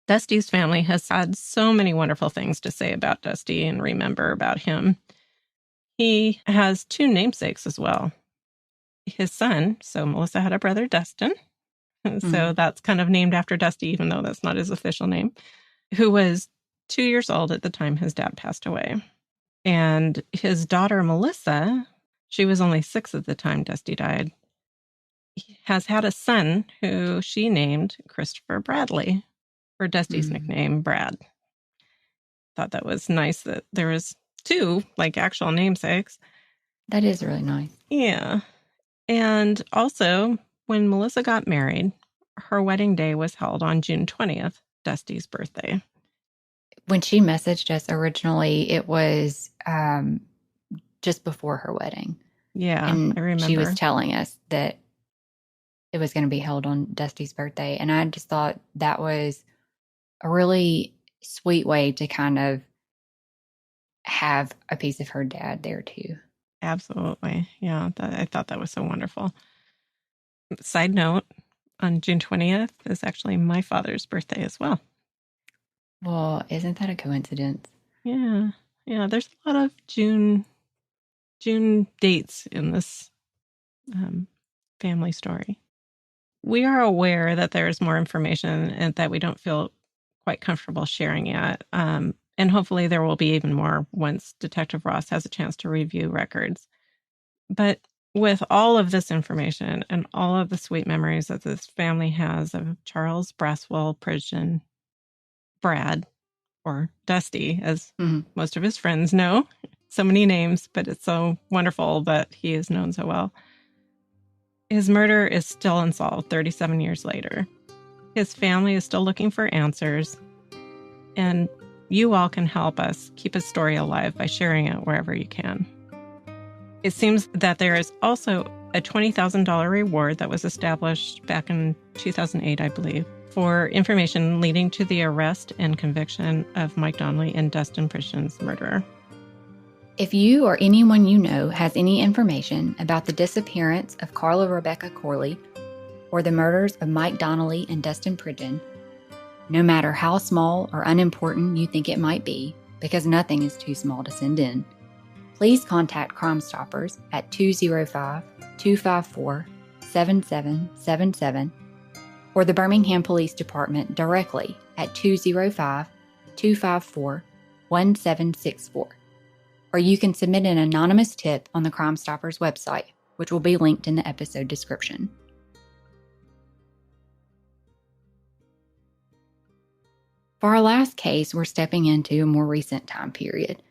Dusty's family has had so many wonderful things to say about Dusty and remember about him. He has 2 namesakes as well. His son, so Melissa had a brother, Dustin. So that's kind of named after Dusty, even though that's not his official name, who was 2 years old at the time his dad passed away. And his daughter, Melissa, she was only 6 at the time Dusty died, he has had a son who she named Christopher Bradley, or Dusty's nickname, Brad. Thought that was nice that there was 2, actual namesakes. That is really nice. Yeah. And also, when Melissa got married, her wedding day was held on June 20th, Dusty's birthday. When she messaged us originally, it was just before her wedding. Yeah, and I remember. She was telling us that it was going to be held on Dusty's birthday. And I just thought that was a really sweet way to kind of have a piece of her dad there too. Absolutely. Yeah, I thought that was so wonderful. Side note, on June 20th is actually my father's birthday as well. Well, isn't that a coincidence? Yeah. There's a lot of June dates in this family story. We are aware that there's more information and that we don't feel quite comfortable sharing yet. And hopefully there will be even more once Detective Ross has a chance to review records. But with all of this information and all of the sweet memories that this family has of Charles Braswell Pridgen, Brad, or Dusty, as most of his friends know. So many names, but it's so wonderful that he is known so well. His murder is still unsolved 37 years later. His family is still looking for answers, and you all can help us keep his story alive by sharing it wherever you can. It seems that there is also a $20,000 reward that was established back in 2008, I believe, for information leading to the arrest and conviction of Mike Donnelly and Dustin Pridgen's murderer. If you or anyone you know has any information about the disappearance of Carla Rebecca Corley or the murders of Mike Donnelly and Dustin Pridgen, no matter how small or unimportant you think it might be, because nothing is too small to send in, please contact Crime Stoppers at 205-254-7777 or the Birmingham Police Department directly at 205-254-1764. Or you can submit an anonymous tip on the Crime Stoppers website, which will be linked in the episode description. For our last case, we're stepping into a more recent time period.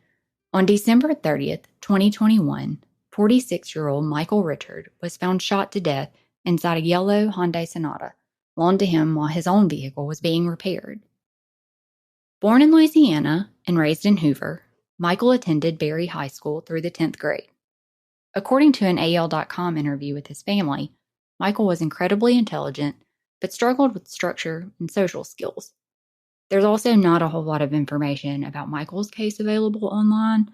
On December 30th, 2021, 46-year-old Michael Richard was found shot to death inside a yellow Hyundai Sonata, loaned to him while his own vehicle was being repaired. Born in Louisiana and raised in Hoover, Michael attended Berry High School through the 10th grade. According to an AL.com interview with his family, Michael was incredibly intelligent, but struggled with structure and social skills. There's also not a whole lot of information about Michael's case available online,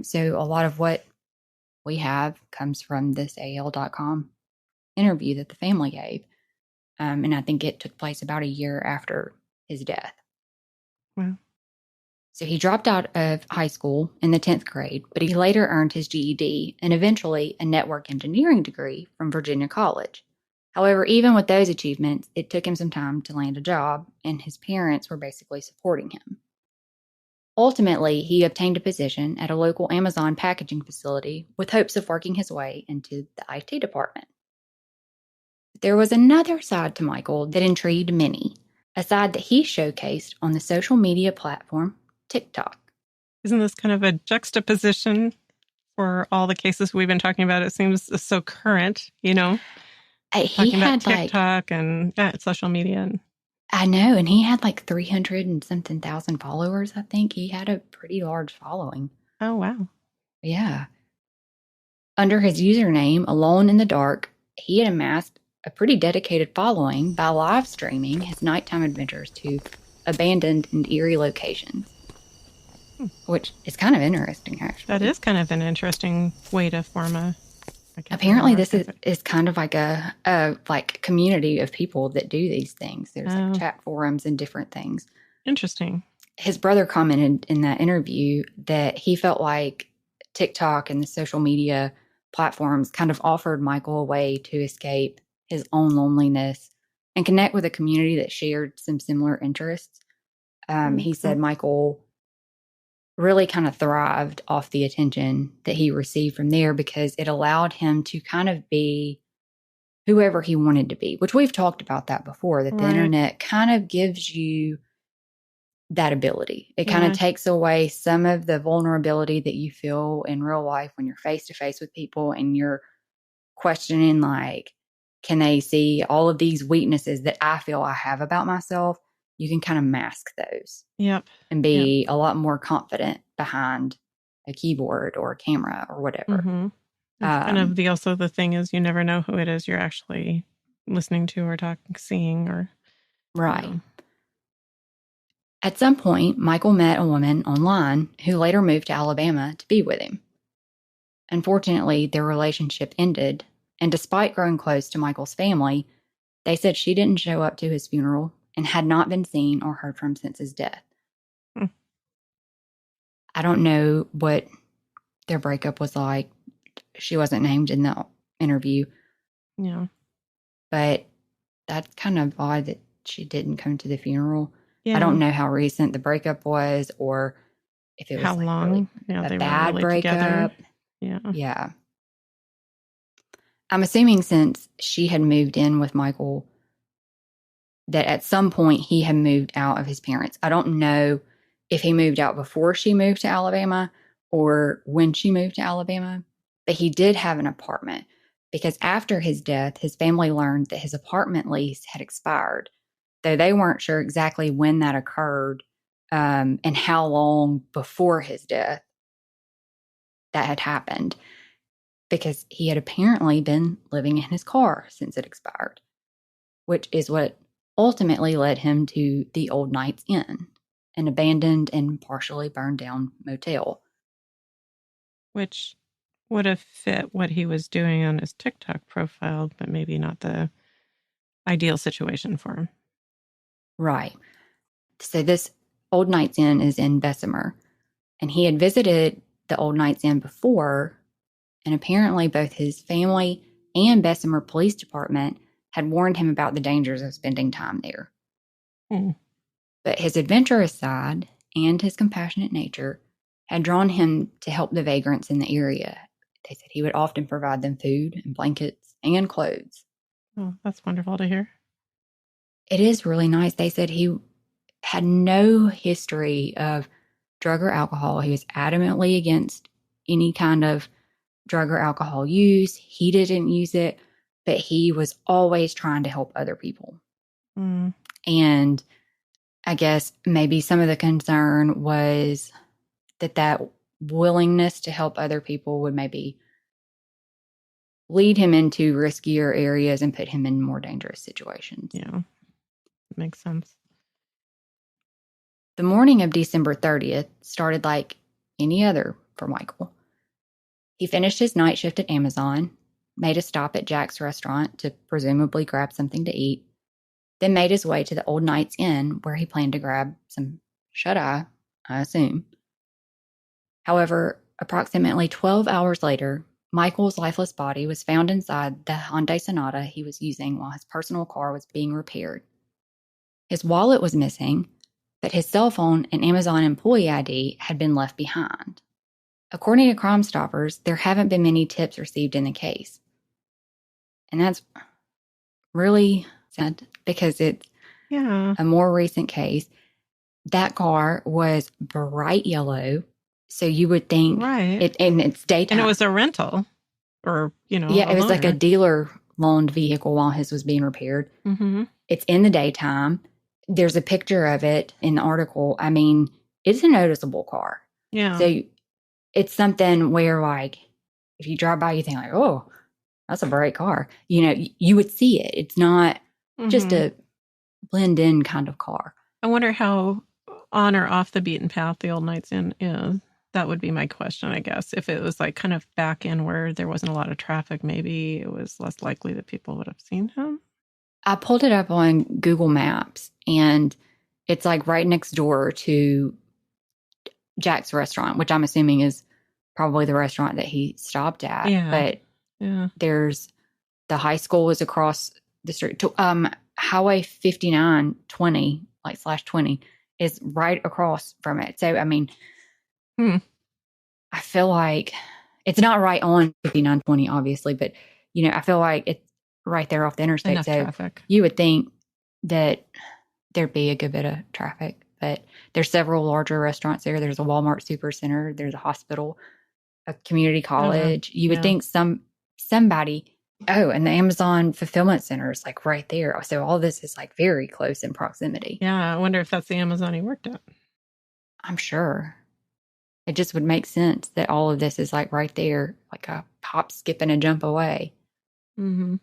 so a lot of what we have comes from this AL.com interview that the family gave, and I think it took place about a year after his death. Wow. So he dropped out of high school in the 10th grade, but he later earned his GED and eventually a network engineering degree from Virginia College. However, even with those achievements, it took him some time to land a job, and his parents were basically supporting him. Ultimately, he obtained a position at a local Amazon packaging facility with hopes of working his way into the IT department. There was another side to Michael that intrigued many, a side that he showcased on the social media platform TikTok. Isn't this kind of a juxtaposition for all the cases we've been talking about? It seems so current, He talking about had TikTok and social media. And I know, and he had 300 and something thousand followers, I think. He had a pretty large following. oh, wow. Yeah. Under his username, Alone in the Dark, he had amassed a pretty dedicated following by live streaming his nighttime adventures to abandoned and eerie locations, which is kind of interesting, actually. That is kind of an interesting way to form a... Apparently, this is kind of like a community of people that do these things. There's chat forums and different things. Interesting. His brother commented in that interview that he felt like TikTok and the social media platforms kind of offered Michael a way to escape his own loneliness and connect with a community that shared some similar interests. He said Michael really kind of thrived off the attention that he received from there because it allowed him to kind of be whoever he wanted to be, which we've talked about that before, that the internet kind of gives you that ability. It kind of takes away some of the vulnerability that you feel in real life when you're face to face with people and you're questioning, can they see all of these weaknesses that I feel I have about myself? You can kind of mask those. Yep. And be a lot more confident behind a keyboard or a camera or whatever. Mm-hmm. Kind of the thing is you never know who it is you're actually listening to or seeing or... Right. At some point, Michael met a woman online who later moved to Alabama to be with him. Unfortunately, their relationship ended, and despite growing close to Michael's family, they said she didn't show up to his funeral and had not been seen or heard from since his death. I don't know what their breakup was like. She wasn't named in the interview. Yeah. But that's kind of odd that she didn't come to the funeral. Yeah. I don't know how recent the breakup was or if it was how long really they bad were really breakup. Together. Yeah. I'm assuming since she had moved in with Michael that at some point he had moved out of his parents. I don't know if he moved out before she moved to Alabama or when she moved to Alabama, but he did have an apartment because after his death, his family learned that his apartment lease had expired, though they weren't sure exactly when that occurred and how long before his death that had happened, because he had apparently been living in his car since it expired, which is what ultimately led him to the Old Knights Inn, an abandoned and partially burned down motel. Which would have fit what he was doing on his TikTok profile, but maybe not the ideal situation for him. Right. So this Old Knights Inn is in Bessemer, and he had visited the Old Knights Inn before, and apparently both his family and Bessemer Police Department had warned him about the dangers of spending time there. But his adventurous side and his compassionate nature had drawn him to help the vagrants in the area. They said he would often provide them food and blankets and clothes. Oh, that's wonderful to hear. It is really nice. They said he had no history of drug or alcohol. He was adamantly against any kind of drug or alcohol use. He didn't use it, but he was always trying to help other people. And I guess maybe some of the concern was that willingness to help other people would maybe lead him into riskier areas and put him in more dangerous situations. Yeah, makes sense. The morning of December 30th started like any other for Michael. He finished his night shift at Amazon, made a stop at Jack's restaurant to presumably grab something to eat, then made his way to the Old Knights Inn where he planned to grab some shut-eye, I assume. However, approximately 12 hours later, Michael's lifeless body was found inside the Hyundai Sonata he was using while his personal car was being repaired. His wallet was missing, but his cell phone and Amazon employee ID had been left behind. According to Crime Stoppers, there haven't been many tips received in the case. And that's really sad because it's a more recent case. That car was bright yellow So you would think, right. And it's daytime. And it was a rental or, Yeah, it was like a dealer loaned vehicle while his was being repaired. Mm-hmm. It's in the daytime. There's a picture of it in the article. I mean, it's a noticeable car. Yeah. So it's something where, like, if you drive by, you think like, oh, that's a bright car. You know, you would see it. It's not just a blend in kind of car. I wonder how on or off the beaten path the Old Knights Inn is. That would be my question, I guess. If it was like kind of back in where there wasn't a lot of traffic, maybe it was less likely that people would have seen him. I pulled it up on Google Maps, and it's like right next door to Jack's restaurant, which I'm assuming is probably the restaurant that he stopped at. Yeah. But there's the high school is across the street. Highway 5920, like /20, is right across from it. So, I mean, I feel like it's not right on 5920, obviously, but, you know, I feel like it's right there off the interstate. Enough so traffic. You would think that there'd be a good bit of traffic, but there's several larger restaurants there. There's a Walmart Supercenter. There's a hospital, a community college. You would think somebody, and the Amazon fulfillment center is like right there. So all this is like very close in proximity. Yeah. I wonder if that's the Amazon he worked at. I'm sure. It just would make sense that all of this is like right there, like a hop, skip, and a jump away. Mm-hmm.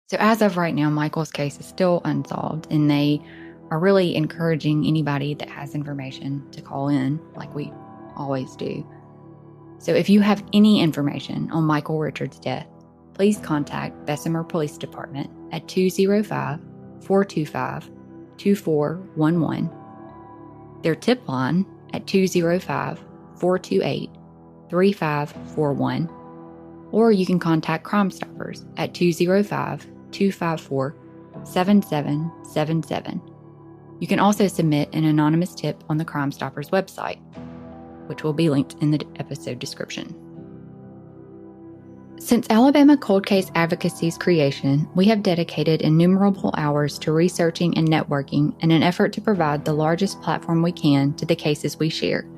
So as of right now, Michael's case is still unsolved, and they are really encouraging anybody that has information to call in, like we always do. So if you have any information on Michael Richards' death, please contact Bessemer Police Department at 205-425-2411, their tip line at 205-428-3541, or you can contact Crime Stoppers at 205-254-7777. You can also submit an anonymous tip on the Crime Stoppers website, which will be linked in the episode description. Since Alabama Cold Case Advocacy's creation, we have dedicated innumerable hours to researching and networking in an effort to provide the largest platform we can to the cases we share.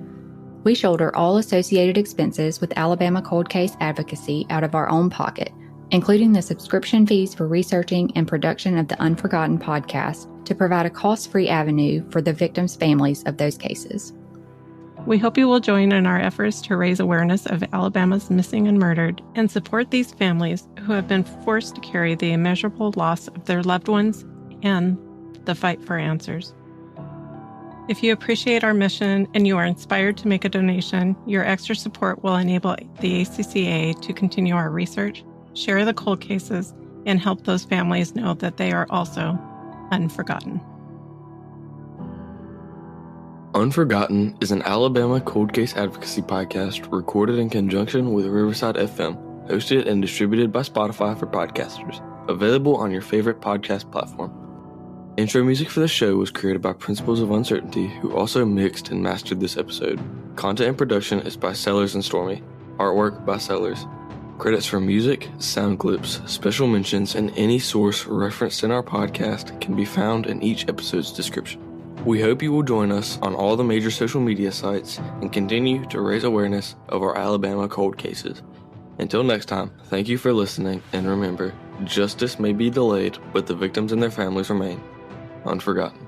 We shoulder all associated expenses with Alabama Cold Case Advocacy out of our own pocket, including the subscription fees for researching and production of the Unforgotten podcast to provide a cost-free avenue for the victims' families of those cases. We hope you will join in our efforts to raise awareness of Alabama's missing and murdered and support these families who have been forced to carry the immeasurable loss of their loved ones and the fight for answers. If you appreciate our mission and you are inspired to make a donation, your extra support will enable the ACCA to continue our research, share the cold cases, and help those families know that they are also unforgotten. Unforgotten is an Alabama cold case advocacy podcast recorded in conjunction with Riverside FM, hosted and distributed by Spotify for podcasters, available on your favorite podcast platform. Intro music for the show was created by Principles of Uncertainty, who also mixed and mastered this episode. Content and production is by Sellers Stormy. Artwork by Sellers. Credits for music, sound clips, special mentions, and any source referenced in our podcast can be found in each episode's description. We hope you will join us on all the major social media sites and continue to raise awareness of our Alabama cold cases. Until next time, thank you for listening, and remember, justice may be delayed, but the victims and their families remain unforgotten.